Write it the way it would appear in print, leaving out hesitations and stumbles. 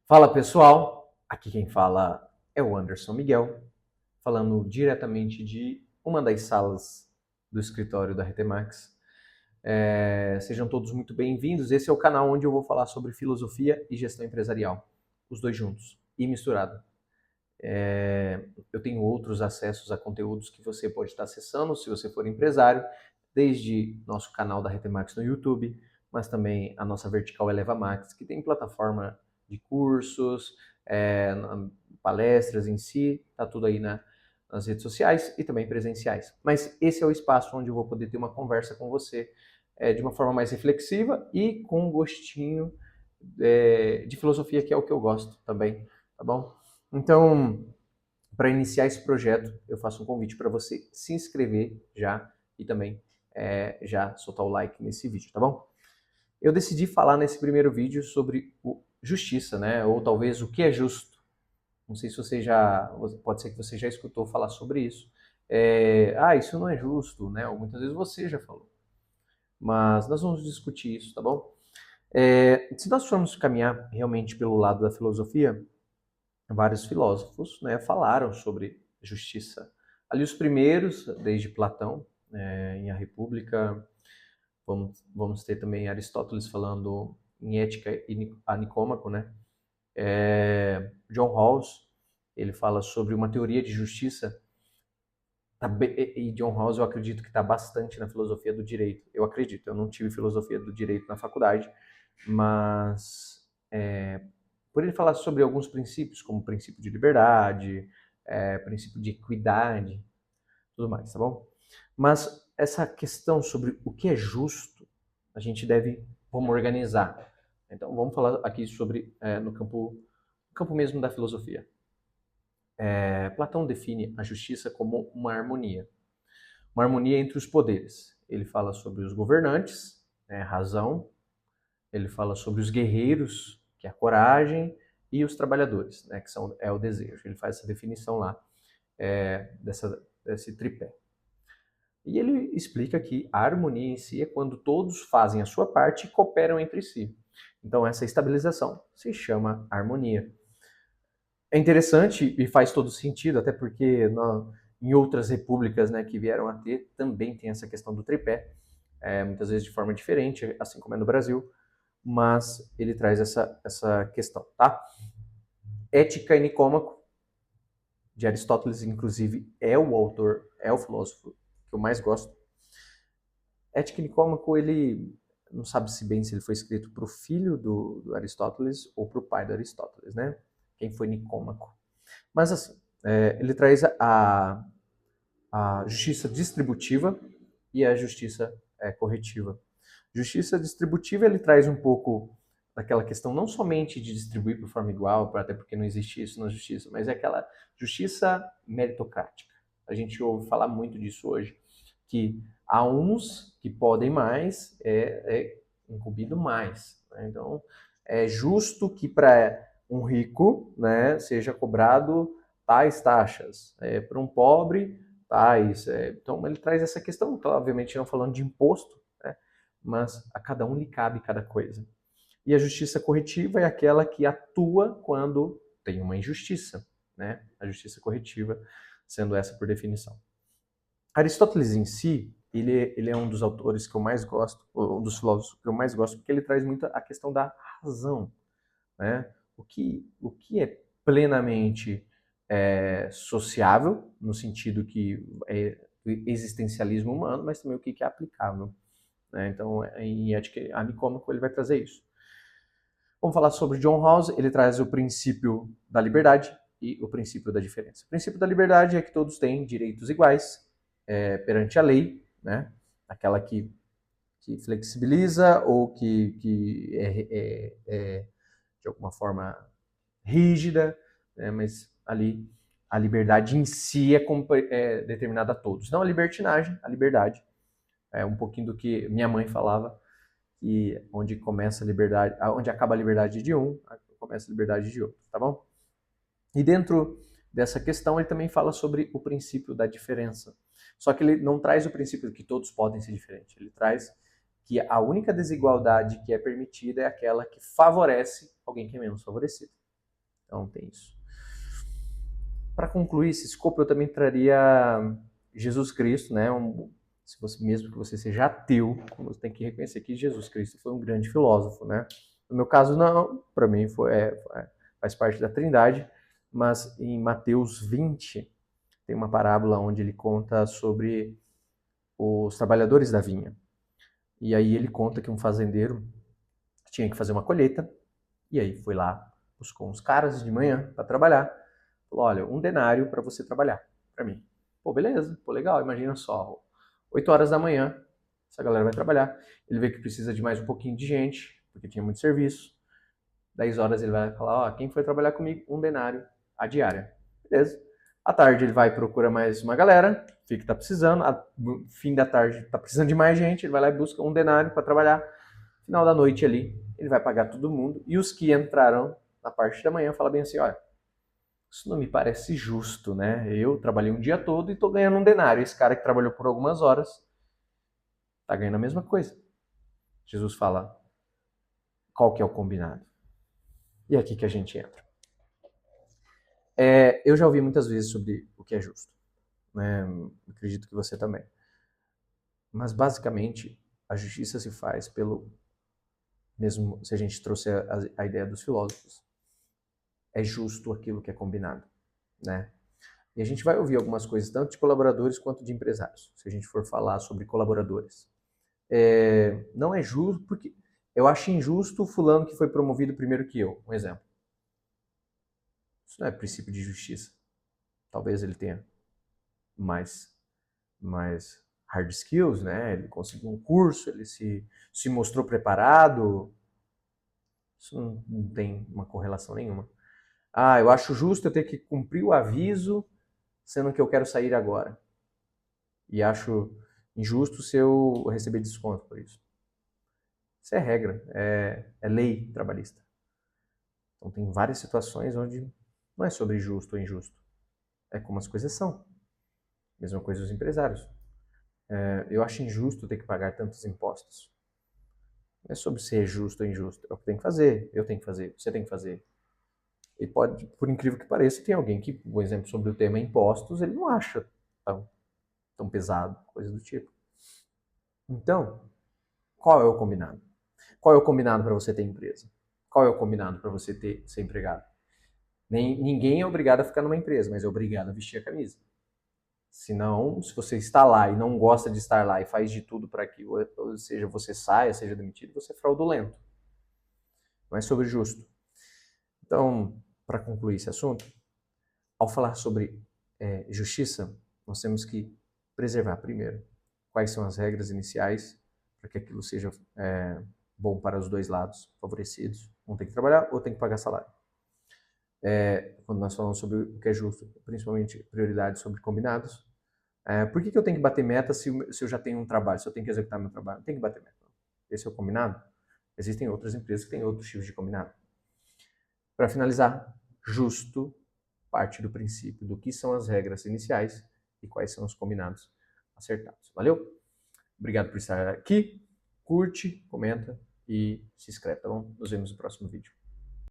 Fala pessoal, aqui quem fala é o Anderson Miguel, falando diretamente de uma das salas do escritório da RTMax. Sejam todos muito bem-vindos. Esse é o canal onde eu vou falar sobre filosofia e gestão empresarial, os dois juntos e misturado. Eu tenho outros acessos a conteúdos que você pode estar acessando se você for empresário, desde nosso canal da RTMax no YouTube, mas também a nossa vertical Eleva Max, que tem plataforma de cursos, palestras em si, tá tudo aí nas redes sociais e também presenciais. Mas esse é o espaço onde eu vou poder ter uma conversa com você de uma forma mais reflexiva e com um gostinho de filosofia, que é o que eu gosto também, tá bom? Então, para iniciar esse projeto, eu faço um convite para você se inscrever já e também já soltar o like nesse vídeo, tá bom? Eu decidi falar nesse primeiro vídeo sobre justiça, né? Ou talvez o que é justo. Não sei se você pode ser que você já escutou falar sobre isso. Isso não é justo, né? Ou muitas vezes você já falou. Mas nós vamos discutir isso, tá bom? Se nós formos caminhar realmente pelo lado da filosofia, vários filósofos, né, falaram sobre justiça. Ali os primeiros, desde Platão, em A República, vamos ter também Aristóteles falando em Ética a Nicômaco, né? John Rawls, ele fala sobre uma teoria de justiça, e John Rawls eu acredito que está bastante na filosofia do direito. Eu acredito, eu não tive filosofia do direito na faculdade, mas por ele falar sobre alguns princípios, como o princípio de liberdade, princípio de equidade, tudo mais, tá bom? Mas essa questão sobre o que é justo, a gente vamos organizar. Então, vamos falar aqui sobre, no campo mesmo da filosofia. Platão define a justiça como uma harmonia entre os poderes. Ele fala sobre os governantes, razão, ele fala sobre os guerreiros, que é a coragem, e os trabalhadores, né, que é o desejo. Ele faz essa definição lá, desse tripé. E ele explica que a harmonia em si é quando todos fazem a sua parte e cooperam entre si. Então essa estabilização se chama harmonia. É interessante e faz todo sentido, até porque em outras repúblicas, né, que vieram a ter, também tem essa questão do tripé, muitas vezes de forma diferente, assim como é no Brasil, mas ele traz essa questão, tá? Ética e Nicômaco, de Aristóteles, inclusive, é o autor, é o filósofo que eu mais gosto. Ética e Nicômaco, ele não sabe se bem se ele foi escrito para o filho do Aristóteles ou para o pai do Aristóteles, né? Quem foi Nicômaco. Mas assim, ele traz a justiça distributiva e a justiça corretiva. Justiça distributiva, ele traz um pouco daquela questão não somente de distribuir por forma igual, até porque não existe isso na justiça, mas é aquela justiça meritocrática. A gente ouve falar muito disso hoje, que há uns que podem mais, incumbido mais. Né? Então, é justo que para um rico, né, seja cobrado tais taxas, para um pobre, tais. Então, ele traz essa questão, obviamente não falando de imposto, né, mas a cada um lhe cabe cada coisa. E a justiça corretiva é aquela que atua quando tem uma injustiça, né? A justiça corretiva sendo essa por definição. Aristóteles em si, ele é um dos autores que eu mais gosto, um dos filósofos que eu mais gosto, porque ele traz muito a questão da razão, né? O que é plenamente sociável, no sentido que é existencialismo humano, mas também o que é aplicável. Né? Então, em Ética a Nicômaco, ele vai trazer isso. Vamos falar sobre John Rawls, ele traz o princípio da liberdade e o princípio da diferença. O princípio da liberdade é que todos têm direitos iguais perante a lei, né? Aquela que flexibiliza ou que é de alguma forma rígida, né? Mas ali a liberdade em si é determinada a todos. Não a libertinagem, a liberdade. É um pouquinho do que minha mãe falava, que onde começa a liberdade, onde acaba a liberdade de um, começa a liberdade de outro, tá bom? E dentro dessa questão ele também fala sobre o princípio da diferença. Só que ele não traz o princípio de que todos podem ser diferentes, ele traz que a única desigualdade que é permitida é aquela que favorece alguém que é menos favorecido. Então tem isso. Para concluir esse escopo, eu também traria Jesus Cristo, né? Se você, mesmo que você seja ateu, você tem que reconhecer que Jesus Cristo foi um grande filósofo, né? No meu caso, não. Para mim, faz parte da Trindade. Mas em Mateus 20, tem uma parábola onde ele conta sobre os trabalhadores da vinha. E aí ele conta que um fazendeiro tinha que fazer uma colheita, e aí foi lá, buscou uns caras de manhã para trabalhar. Falou, olha, 1 denário para você trabalhar, para mim. Pô, beleza, pô, legal, imagina só, 8 horas da manhã, essa galera vai trabalhar. Ele vê que precisa de mais um pouquinho de gente, porque tinha muito serviço. 10 horas ele vai falar, ó, quem foi trabalhar comigo? 1 denário a diária. Beleza. À tarde ele vai e procura mais uma galera, fica que tá precisando. No fim da tarde tá precisando de mais gente, ele vai lá e busca 1 denário para trabalhar. Final da noite ali, ele vai pagar todo mundo. E os que entraram na parte da manhã falam bem assim, olha, isso não me parece justo, né? Eu trabalhei um dia todo e tô ganhando 1 denário. Esse cara que trabalhou por algumas horas tá ganhando a mesma coisa. Jesus fala, qual que é o combinado? E é aqui que a gente entra. Eu já ouvi muitas vezes sobre o que é justo, né? Acredito que você também. Mas basicamente a justiça se faz pelo, mesmo se a gente trouxer a ideia dos filósofos, é justo aquilo que é combinado, né? E a gente vai ouvir algumas coisas tanto de colaboradores quanto de empresários, se a gente for falar sobre colaboradores. Não é justo porque eu acho injusto o fulano que foi promovido primeiro que eu, um exemplo. Isso não é princípio de justiça. Talvez ele tenha mais hard skills, né? Ele conseguiu um curso, ele se mostrou preparado. Isso não tem uma correlação nenhuma. Ah, eu acho justo eu ter que cumprir o aviso, sendo que eu quero sair agora. E acho injusto se eu receber desconto por isso. Isso é regra, é lei trabalhista. Então tem várias situações onde não é sobre justo ou injusto. É como as coisas são. Mesma coisa os empresários. Eu acho injusto ter que pagar tantos impostos. Não é sobre ser justo ou injusto. É o que tem que fazer, eu tenho que fazer, você tem que fazer. E pode, por incrível que pareça, tem alguém que, por exemplo, sobre o tema impostos, ele não acha tão pesado, coisa do tipo. Então, qual é o combinado? Qual é o combinado para você ter empresa? Qual é o combinado para você ser empregado? Ninguém é obrigado a ficar numa empresa, mas é obrigado a vestir a camisa. Senão, se você está lá e não gosta de estar lá e faz de tudo para que, ou seja, você saia, seja demitido, você é fraudulento. Não é sobre justo. Então, para concluir esse assunto, ao falar sobre justiça, nós temos que preservar primeiro quais são as regras iniciais para que aquilo seja bom para os dois lados, favorecidos. Um tem que trabalhar, outro tem que pagar salário. Quando nós falamos sobre o que é justo, principalmente prioridade sobre combinados, por que eu tenho que bater meta se eu já tenho um trabalho, se eu tenho que executar meu trabalho? Não tenho que bater meta. Esse é o combinado? Existem outras empresas que têm outros tipos de combinado. Para finalizar, justo parte do princípio do que são as regras iniciais e quais são os combinados acertados. Valeu? Obrigado por estar aqui. Curte, comenta e se inscreve, tá bom? Nos vemos no próximo vídeo.